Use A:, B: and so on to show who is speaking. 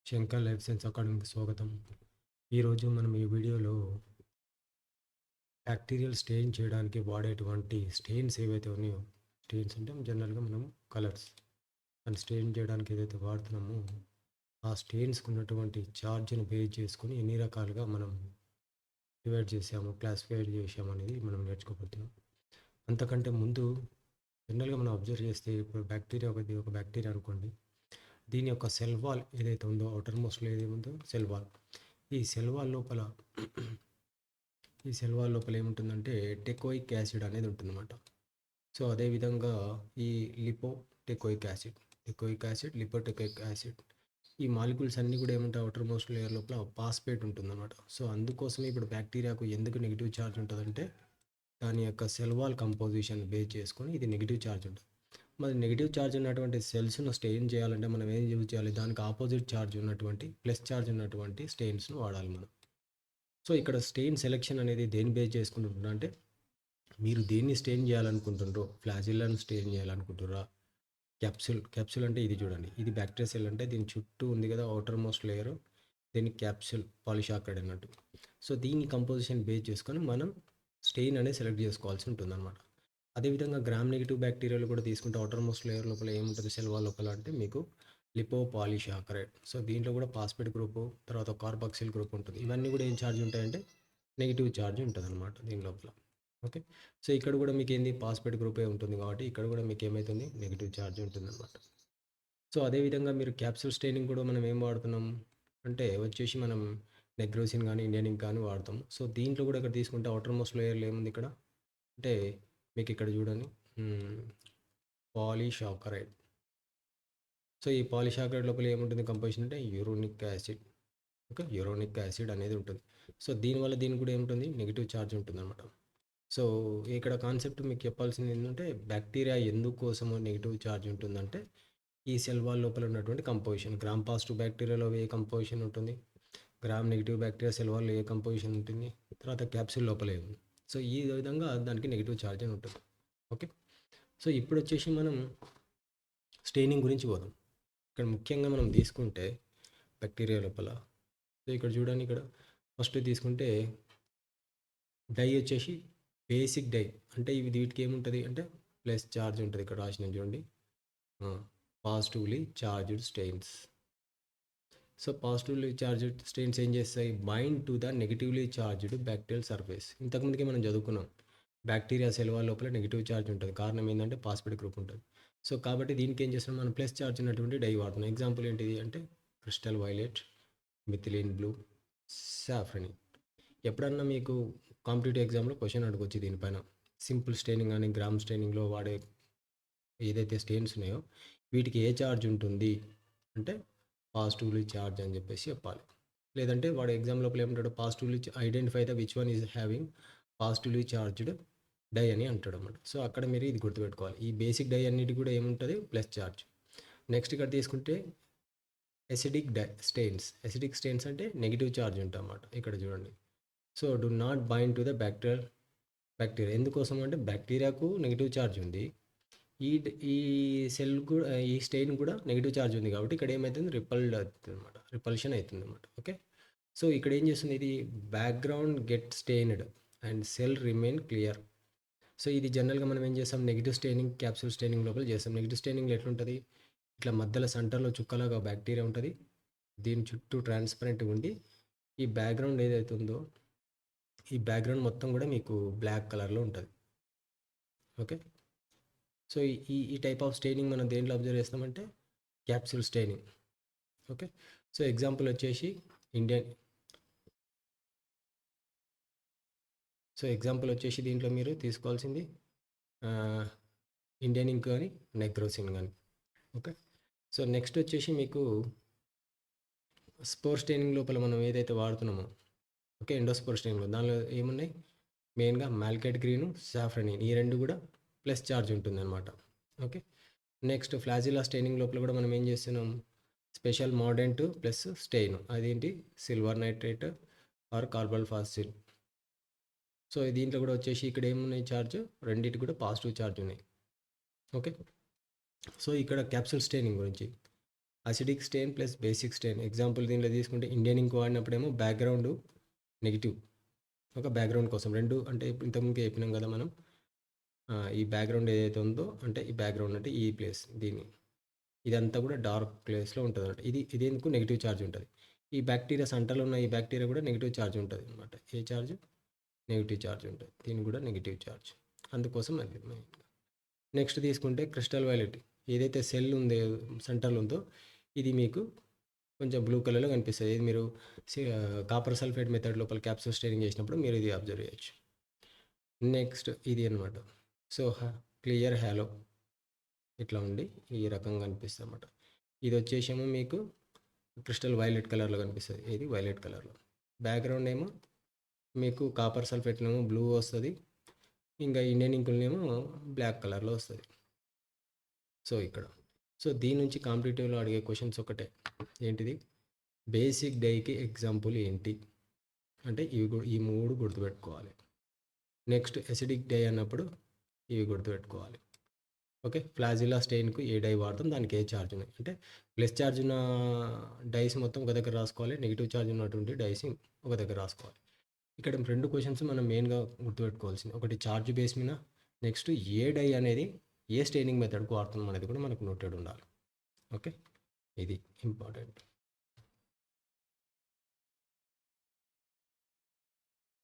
A: Shankar life science అకాడమీకి స్వాగతం. ఈరోజు మనం ఈ వీడియోలో బ్యాక్టీరియల్ స్టెయిన్ చేయడానికి వాడేటువంటి స్టెయిన్స్ ఏవైతే ఉన్నాయో, స్టెయిన్స్ అంటే జనరల్గా మనం కలర్స్ అండ్ స్టెయిన్ చేయడానికి ఏదైతే వాడుతున్నామో ఆ స్టెయిన్స్కి ఉన్నటువంటి ఛార్జ్ని బేస్ చేసుకొని ఎన్ని రకాలుగా మనం డివైడ్ చేసాము, క్లాసిఫై చేసాము అనేది మనం నేర్చుకోబోతున్నాం. అంతకంటే ముందు జనరల్గా మనం అబ్జర్వ్ చేస్తే ఇప్పుడు బ్యాక్టీరియా ఒక బ్యాక్టీరియా అనుకోండి. దీని యొక్క సెల్ వాల్ ఏదైతే ఉందో, అవుటర్ మోస్ట్లో ఏదైతే ఉందో సెల్ వాల్, ఈ సెల్ వాల్ లోపల ఏముంటుందంటే టెకోయిక్ యాసిడ్ అనేది ఉంటుందన్నమాట. సో అదేవిధంగా ఈ టెకోయిక్ యాసిడ్, లిపోటెకోయిక్ యాసిడ్, ఈ మాలిక్యూల్స్ అన్నీ కూడా ఏముంటాయి, అవుటర్ మోస్ట్ లేయర్ లోపల పాస్పేట్ ఉంటుందన్నమాట. సో అందుకోసమే ఇప్పుడు బ్యాక్టీరియాకు ఎందుకు నెగిటివ్ ఛార్జ్ ఉంటుందంటే దాని యొక్క సెల్ వాల్ కంపోజిషన్ బేస్ చేసుకొని ఇది నెగిటివ్ ఛార్జ్ ఉంటుంది. మరి నెగిటివ్ ఛార్జ్ ఉన్నటువంటి సెల్స్ను స్టెయిన్ చేయాలంటే మనం ఏం యూజ్ చేయాలి, దానికి ఆపోజిట్ ఛార్జ్ ఉన్నటువంటి ప్లస్ ఛార్జ్ ఉన్నటువంటి స్టెయిన్స్ను వాడాలి మనం. సో ఇక్కడ స్టెయిన్ సెలెక్షన్ అనేది దేని బేస్ చేసుకుంటున్నా అంటే మీరు దేన్ని స్టెయిన్ చేయాలనుకుంటున్నారో, ఫ్లాజిల్లాను స్టెయిన్ చేయాలనుకుంటున్నారా, క్యాప్సూల్ అంటే ఇది చూడండి, ఇది బ్యాక్టీరియా సెల్ అంటే దీని చుట్టూ ఉంది కదా అవుటర్ మోస్ట్ లేయర్, దీన్ని క్యాప్సూల్ పాలిషాక్రైడ్ అన్నట్టు. సో దీని కంపోజిషన్ బేస్ చేసుకొని మనం స్టెయిన్ అనేది సెలెక్ట్ చేసుకోవాల్సి ఉంటుందన్నమాట. అదేవిధంగా గ్రామ్ నెగిటివ్ బ్యాక్టీరియాలు కూడా తీసుకుంటే అవుటర్ మోస్ట్ లేయర్ లోపల ఏముంటుంది, సెల్ వాల్ లోపల అంటే మీకు లిపోపాలిషాకరైడ్. సో దీంట్లో కూడా పాస్పేట్ గ్రూపు, తర్వాత కార్బాక్సిల్ గ్రూప్ ఉంటుంది. ఇవన్నీ కూడా ఏం ఛార్జ్ ఉంటాయంటే నెగిటివ్ ఛార్జ్ ఉంటుంది అనమాట దీని లోపల. ఓకే. సో ఇక్కడ కూడా మీకు ఏంది, పాస్పేట్ గ్రూపే ఉంటుంది కాబట్టి ఇక్కడ కూడా మీకు ఏమవుతుంది, నెగిటివ్ ఛార్జ్ ఉంటుంది అనమాట. సో అదేవిధంగా మీరు క్యాప్సూల్ స్టెయినింగ్ కూడా మనం ఏం వాడుతున్నాం అంటే వచ్చేసి మనం నెగ్రోసిన్ కానీ ఇండియన్ ఇంక్ కానీ వాడతాం. సో దీంట్లో కూడా ఇక్కడ తీసుకుంటే అవుటర్ మోస్ట్ లేయర్లో ఏముంది ఇక్కడ అంటే మీకు ఇక్కడ చూడండి, పాలిషాకరైడ్. సో ఈ పాలిషాకరైడ్ లోపల ఏముంటుంది కంపోజిషన్ అంటే యూరోనిక్ యాసిడ్. ఓకే, యూరోనిక్ యాసిడ్ అనేది ఉంటుంది. సో దీనివల్ల దీనికి కూడా ఏముంటుంది, నెగిటివ్ ఛార్జ్ ఉంటుంది అనమాట. సో ఇక్కడ కాన్సెప్ట్ మీకు చెప్పాల్సింది ఏంటంటే బ్యాక్టీరియా ఎందుకోసమో నెగిటివ్ ఛార్జ్ ఉంటుందంటే ఈ సెల్ వాల్ లోపల ఉన్నటువంటి కంపోజిషన్, గ్రామ్ పాజిటివ్ బ్యాక్టీరియాలో ఏ కంపోజిషన్ ఉంటుంది, gram negative bacteria cell wall ఏ కంపోజిషన్ ఉంటుంది, తర్వాత క్యాప్సూల్ లోపల ఏముంది. సో ఈ విధంగా దానికి నెగిటివ్ ఛార్జ్ అని ఉంటుంది. ఓకే. సో ఇప్పుడు వచ్చేసి మనం స్టెయినింగ్ గురించి పోదాం. ఇక్కడ ముఖ్యంగా మనం తీసుకుంటే బ్యాక్టీరియా లోపల, సో ఇక్కడ చూడండి, ఇక్కడ ఫస్ట్ తీసుకుంటే డై వచ్చేసి బేసిక్ డై అంటే ఇవి వీటికి ఏముంటుంది అంటే ప్లస్ ఛార్జ్ ఉంటుంది. ఇక్కడ రాసిన చూడండి, positively charged stains. So positively charged stains ఏం చేస్తాయి, bind to the negatively charged bacterial surface. ఇంతకుముందుకే మనం చదువుకున్నాం బ్యాక్టీరియా సెల్ వాల్ లోపల నెగిటివ్ ఛార్జ్ ఉంటుంది, కారణం ఏంటంటే పాస్పేట్ గ్రూప్ ఉంటుంది. సో కాబట్టి దీనికి ఏం చేస్తున్నాం, మనం ప్లస్ ఛార్జ్ ఉన్నటువంటి డై వాడుతున్నాం. ఎగ్జాంపుల్ ఏంటిది అంటే క్రిస్టల్ వైలెట్, మిథిలిన్ బ్లూ, సాఫ్రనీ. ఎప్పుడన్నా మీకు కాంపిటేటివ్ ఎగ్జామ్లో క్వశ్చన్ అడగొచ్చు దీనిపైన. సింపుల్ స్టెయినింగ్ కానీ గ్రామ్ స్టెయినింగ్లో వాడే ఏదైతే స్టెయిన్స్ ఉన్నాయో వీటికి ఏ ఛార్జ్ ఉంటుంది అంటే పాజిటివ్లీ ఛార్జ్ అని చెప్పేసి చెప్పాలి. లేదంటే వాడు ఎగ్జామ్ లోపల ఏమంటాడు, positively identify the which one is having positively charged dye అని అంటాడు అన్నమాట. సో అక్కడ మీరు ఇది గుర్తుపెట్టుకోవాలి, ఈ బేసిక్ డై అన్నిటి కూడా ఏముంటుంది, ప్లస్ ఛార్జ్. నెక్స్ట్ ఇక్కడ తీసుకుంటే ఎసిడిక్ స్టెయిన్స్ అంటే నెగిటివ్ ఛార్జ్ ఉంటుంది అన్నమాట. ఇక్కడ చూడండి, so do not bind to the bacteria. ఎందుకోసం అంటే బ్యాక్టీరియాకు నెగిటివ్ ఛార్జ్ ఉంది, ఈ ఈ సెల్ కూడా, ఈ స్టెయిన్ కూడా నెగిటివ్ ఛార్జ్ ఉంది కాబట్టి ఇక్కడ ఏమవుతుంది, రిపల్షన్ అవుతుంది అనమాట. ఓకే. సో ఇక్కడ ఏం చేస్తుంది, ఇది background get stained and cell remain clear. So ఇది జనరల్గా మనం ఏం చేస్తాం, నెగిటివ్ స్టెయినింగ్ క్యాప్సూల్ స్టెయినింగ్ లోపల చేస్తాం. నెగిటివ్ స్టెయినింగ్లో ఎట్లుంటుంది, ఇట్లా మధ్యలో సెంటర్లో చుక్కలాగా బ్యాక్టీరియా ఉంటుంది, దీని చుట్టూ ట్రాన్స్పరెంట్గా ఉండి ఈ బ్యాక్గ్రౌండ్ ఏదైతే ఉందో ఈ బ్యాక్గ్రౌండ్ మొత్తం కూడా మీకు బ్లాక్ కలర్లో ఉంటుంది. ఓకే. సో ఈ ఈ టైప్ ఆఫ్ స్టెయినింగ్ మనం దేంట్లో అబ్జర్వ్ చేస్తామంటే capsule staining. Okay. So example వచ్చేసి దీంట్లో మీరు తీసుకోవాల్సింది ఇండియన్ ఇంక్ కానీ నెగ్రోసిన్ కానీ. ఓకే. సో నెక్స్ట్ వచ్చేసి మీకు స్పోర్ స్టెయినింగ్ లోపల మనం ఏదైతే వాడుతున్నామో, ఓకే, ఎండోస్పోర్ స్టెయినింగ్లో దానిలో ఏమున్నాయి, మెయిన్గా మాల్కైట్ గ్రీను, సాఫ్రనిన్, ఈ రెండు కూడా ప్లస్ ఛార్జ్ ఉంటుంది అనమాట. ఓకే. నెక్స్ట్ ఫ్లాజిలా స్టెయినింగ్ లోపల కూడా మనం ఏం చేస్తున్నాం, స్పెషల్ మోడెంట్ ప్లస్ స్టెయిన్, అదేంటి silver nitrate or carbol fuchsin. So దీంట్లో కూడా వచ్చేసి ఇక్కడ ఏమున్నాయి ఛార్జ్, రెండింటి కూడా పాజిటివ్ ఛార్జ్ ఉన్నాయి. ఓకే. సో ఇక్కడ క్యాప్సూల్ స్టెయినింగ్ గురించి, acidic stain plus basic stain. Example దీనిలో తీసుకుంటే ఇండియన్ ఇంక్ వాడినప్పుడేమో బ్యాక్‌గ్రౌండ్ నెగెటివ్. ఒక బ్యాక్‌గ్రౌండ్ కోసం 2 అంటే ఇంతకుముందుకే చెప్పినాం కదా మనం. ఈ బ్యాక్‌గ్రౌండ్ ఏదైతే ఉందో అంటే ఈ బ్యాక్‌గ్రౌండ్ అంటే ఈ ప్లేస్ దీన్ని. ఇదంతా కూడా డార్క్ ప్లేస్‌లో ఉంటదన్నమాట. ఇది ఎందుకు నెగెటివ్ చార్జ్ ఉంటది. ఈ బ్యాక్టీరియా సెంటర్‌లో ఉన్న ఈ బ్యాక్టీరియా కూడా నెగెటివ్ చార్జ్ ఉంటది అన్నమాట. ఏ చార్జ్? నెగెటివ్ చార్జ్ ఉంటది. దీనికి కూడా నెగెటివ్ చార్జ్. అందుకోసం అది మెయిన్‌గా. నెక్స్ట్ తీసుకుంటే క్రిస్టల్ వైలెట్. ఏదైతే సెల్ ఉందో సెంటర్‌లో ఉందో ఇది మీకు కొంచెం బ్లూ కలర్‌లో కనిపిస్తది. ఇది మీరు కాపర్ సల్ఫేట్ మెథడ్ లోపల క్యాప్సూల్ స్టెయినింగ్ చేసినప్పుడు మీరు ఇది అబ్జర్వ్ చేయొచ్చు. నెక్స్ట్ ఇది అన్నమాట. సో, క్లియర్ హాలో ఇట్లా ఉండి ఈ రకంగా కనిపిస్తది అన్నమాట. ఇది వచ్చేసేమో మీకు క్రిస్టల్ వైలెట్ కలర్‌లో కనిపిస్తది. ఇది వైలెట్ కలర్‌లో. బ్యాక్‌గ్రౌండ్ ఏమో మీకు కాపర్ సల్ఫేట్‌లో ఏమో బ్లూ వస్తది. ఇంకా ఇండియన్ ఇంక్‌లోనేమో బ్లాక్ కలర్‌లో వస్తది. సో, ఇక్కడ. సో, దీని నుంచి కాంపిటీటివ్‌లో అడిగే క్వెషన్స్ ఒకటే. ఏంటిది? బేసిక్ డైకి ఎగ్జాంపుల్ ఏంటి? అంటే ఈ 3 గుర్తుపెట్టుకోవాలి. నెక్స్ట్ ఎసిడిక్ డై అన్నప్పుడు ఇవి గుర్తుపెట్టుకోవాలి. ఓకే. ఫ్లాజిల్లా స్టెయిన్‌కు ఏ డై వాడతాం? దానికి ఏ చార్జ్ ఉన్నాయి? అంటే ప్లస్ చార్జ్ ఉన్న డైస్ మొత్తం ఒక దగ్గర రాసుకోవాలి. నెగెటివ్ చార్జ్ ఉన్నటువంటి డైస్ ఒక దగ్గర రాసుకోవాలి. ఇక్కడ 2 క్వెషన్స్ మనం మెయిన్‌గా గుర్తుపెట్టుకోవాల్సింది. ఒకటి చార్జ్ బేస్ మీద, నెక్స్ట్ ఏ డై అనేది ఏ స్టెయినింగ్ మెథడ్‌కి వాడుతున్నాం అనేది కూడా మనకు నోటెడ్ ఉండాలి. ఓకే. ఇది ఇంపార్టెంట్.